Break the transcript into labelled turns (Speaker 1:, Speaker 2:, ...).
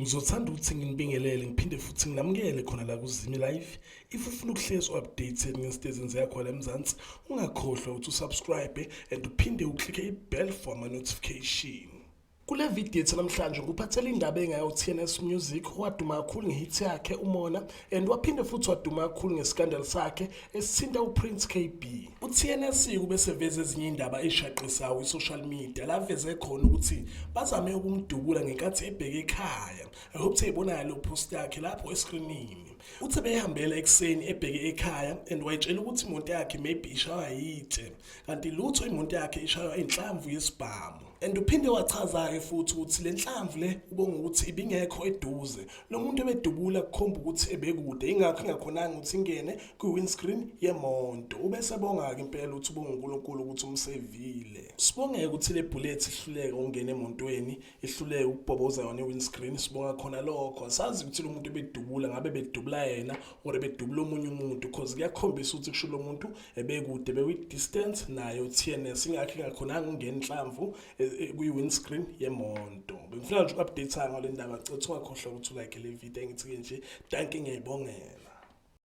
Speaker 1: Ngizothanda ukuthi nginibingelele ngiphinde futhi nginamukele khona la kuZimi Live. If ufuna ukuhlezi updated ngezinto ezenzeka khona eMzansi, ungakhohlwa ukuthi usubscribe and uphinde uklikhe ibell for ama-notification. Kule video yethu namhlanje ngikuphathela indaba engayo TNS Music waduma kakhulu ngehit yakhe uMona and waphinde futhi waduma kakhulu ngescandal sakhe esithinta uPrince KB. UTNS kube seveze ezinye indaba eshaqisayo kwi-social media la veze khona ukuthi bazame ukumdubula ngenkathi ebheke ekhaya. I hope seyibona lo post yakhe lapho escreenini. Uthe behambela ekseni ebheke ekhaya and wayetshela ukuthi imoto yakhe maybe ishaywa yitshe kanti lutho imoto yakhe ishaywa inhlamvu yesibhamu. And uphinde wachaza futhi ukuthi lenhlamvu le ubonga ukuthi ibingekho eduze lo muntu ebedubula kukhomba ukuthi ebekude ingakho ingakhonanga ukuthi ingene kwi-windscreen yemonto. Ubese bonga ke impela ukuthi ubonga uNkulunkulu ukuthi umsevile. Sibonge ukuthi le bullet ihluleke ungena emontweni ihluleke ukubhoboza yona i-windscreen. Sibonga khona lokho sazi ukuthi lo muntu ebedubula ngabe bedubula yena or ebedubula omunye umuntu because kuyakhombisa ukuthi kusho lo muntu ebekude bewi distance nayo TNS ingakho ingakhonanga ungena inhlamvu kwi-windscreen yemonto. Bengifuna nje uku-update ngale ndaba ngicela ungakhohlwa ukuthi ulike le video engithi nje danke ngiyibongela.